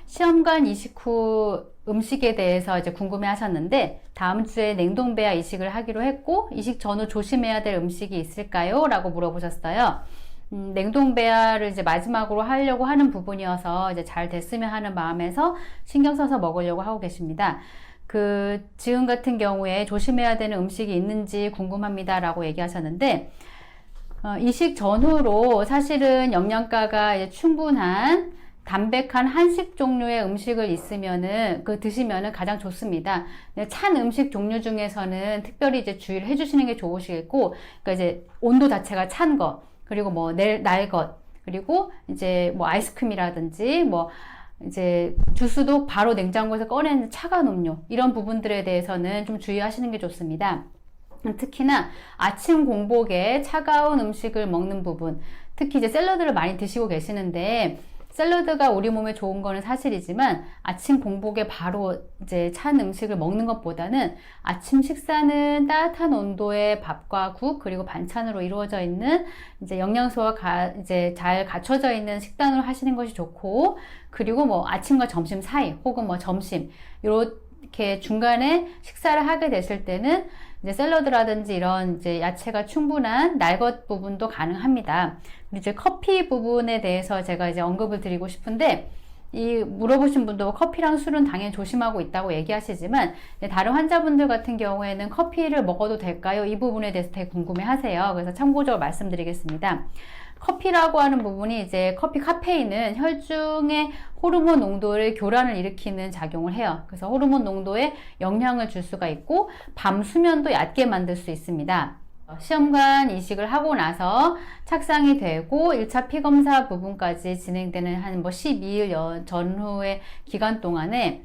시험관 이식 후 음식에 대해서 이제 궁금해 하셨는데, 다음 주에 냉동배아 이식을 하기로 했고, 이식 전후 조심해야 될 음식이 있을까요? 라고 물어보셨어요. 냉동배아를 이제 마지막으로 하려고 하는 부분이어서 이제 잘 됐으면 하는 마음에서 신경 써서 먹으려고 하고 계십니다. 지금 같은 경우에 조심해야 되는 음식이 있는지 궁금합니다. 라고 얘기하셨는데, 이식 전후로 사실은 영양가가 이제 충분한 담백한 한식 종류의 음식을 있으면은 드시면은 가장 좋습니다. 찬 음식 종류 중에서는 특별히 이제 주의를 해주시는 게 좋으시겠고, 그러니까 이제 온도 자체가 찬 거, 그리고 뭐 날 것, 그리고 이제 뭐 아이스크림이라든지 뭐 이제 주스도 바로 냉장고에서 꺼내는 차가운 음료, 이런 부분들에 대해서는 좀 주의하시는 게 좋습니다. 특히나 아침 공복에 차가운 음식을 먹는 부분, 특히 이제 샐러드를 많이 드시고 계시는데, 샐러드가 우리 몸에 좋은 거는 사실이지만 아침 공복에 바로 이제 찬 음식을 먹는 것보다는 아침 식사는 따뜻한 온도의 밥과 국, 그리고 반찬으로 이루어져 있는 이제 영양소가 이제 잘 갖춰져 있는 식단으로 하시는 것이 좋고, 그리고 뭐 아침과 점심 사이 혹은 뭐 점심 이렇게 중간에 식사를 하게 되실 때는 이제 샐러드라든지 이런 이제 야채가 충분한 날것 부분도 가능합니다. 이제 커피 부분에 대해서 제가 이제 언급을 드리고 싶은데, 물어보신 분도 커피랑 술은 당연히 조심하고 있다고 얘기하시지만, 다른 환자분들 같은 경우에는 커피를 먹어도 될까요? 이 부분에 대해서 되게 궁금해 하세요. 그래서 참고적으로 말씀드리겠습니다. 커피라고 하는 부분이 이제 커피 카페인은 혈중의 호르몬 농도를 교란을 일으키는 작용을 해요. 그래서 호르몬 농도에 영향을 줄 수가 있고, 밤 수면도 얕게 만들 수 있습니다. 시험관 이식을 하고 나서 착상이 되고 1차 피검사 부분까지 진행되는 한 12일 전후의 기간 동안에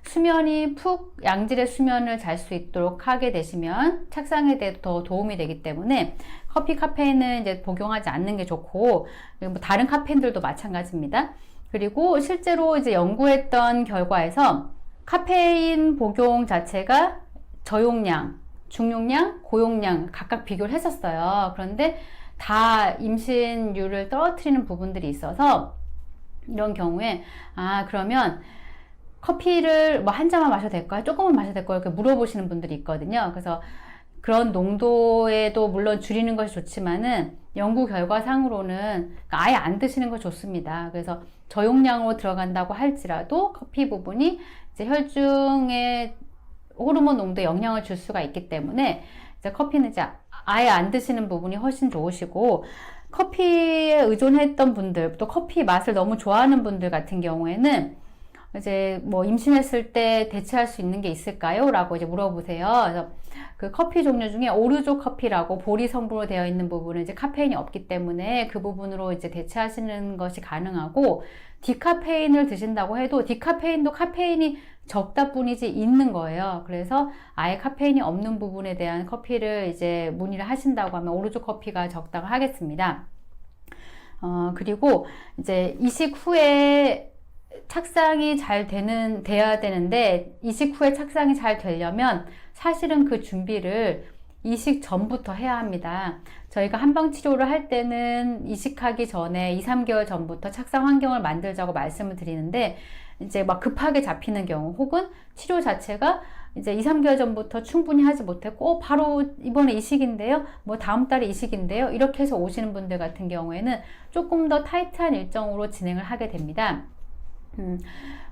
수면이 양질의 수면을 잘 수 있도록 하게 되시면 착상에 대해 더 도움이 되기 때문에 커피 카페인은 이제 복용하지 않는 게 좋고, 뭐 다른 카페인들도 마찬가지입니다. 그리고 실제로 이제 연구했던 결과에서 카페인 복용 자체가 저용량, 중용량, 고용량 각각 비교를 했었어요. 그런데 다 임신율을 떨어뜨리는 부분들이 있어서, 이런 경우에 그러면 커피를 뭐 한 잔만 마셔도 될까요? 조금만 마셔도 될까요? 이렇게 물어보시는 분들이 있거든요. 그래서 그런 농도에도 물론 줄이는 것이 좋지만은 연구 결과상으로는 아예 안 드시는 것이 좋습니다. 그래서 저용량으로 들어간다고 할지라도 커피 부분이 이제 혈중의 호르몬 농도에 영향을 줄 수가 있기 때문에 이제 커피는 이제 아예 안 드시는 부분이 훨씬 좋으시고, 커피에 의존했던 분들, 또 커피 맛을 너무 좋아하는 분들 같은 경우에는 이제 뭐 임신했을 때 대체할 수 있는 게 있을까요? 라고 이제 물어보세요. 그래서 그 커피 종류 중에 오르조 커피라고 보리 성분으로 되어 있는 부분은 이제 카페인이 없기 때문에 그 부분으로 이제 대체하시는 것이 가능하고, 디카페인을 드신다고 해도 디카페인도 카페인이 적다 뿐이지 있는 거예요. 그래서 아예 카페인이 없는 부분에 대한 커피를 이제 문의를 하신다고 하면 오르조 커피가 적다고 하겠습니다. 그리고 이제 이식 후에 착상이 돼야 되는데, 이식 후에 착상이 잘 되려면 사실은 그 준비를 이식 전부터 해야 합니다. 저희가 한방 치료를 할 때는 이식하기 전에 2-3개월 전부터 착상 환경을 만들자고 말씀을 드리는데, 이제 막 급하게 잡히는 경우, 혹은 치료 자체가 이제 2-3개월 전부터 충분히 하지 못했고, 바로 이번에 이식인데요, 뭐 다음 달에 이식인데요, 이렇게 해서 오시는 분들 같은 경우에는 조금 더 타이트한 일정으로 진행을 하게 됩니다.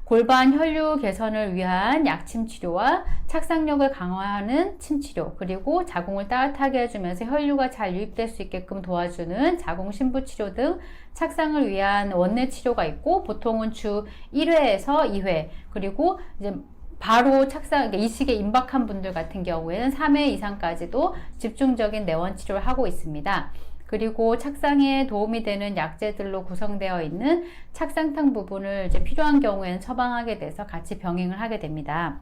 골반 혈류 개선을 위한 약침 치료와 착상력을 강화하는 침치료, 그리고 자궁을 따뜻하게 해주면서 혈류가 잘 유입될 수 있게끔 도와주는 자궁 신부 치료 등 착상을 위한 원내 치료가 있고, 보통은 주 1회에서 2회, 그리고 이제 바로 착상, 이식에 임박한 분들 같은 경우에는 3회 이상까지도 집중적인 내원 치료를 하고 있습니다. 그리고 착상에 도움이 되는 약재들로 구성되어 있는 착상탕 부분을 이제 필요한 경우에는 처방하게 돼서 같이 병행을 하게 됩니다.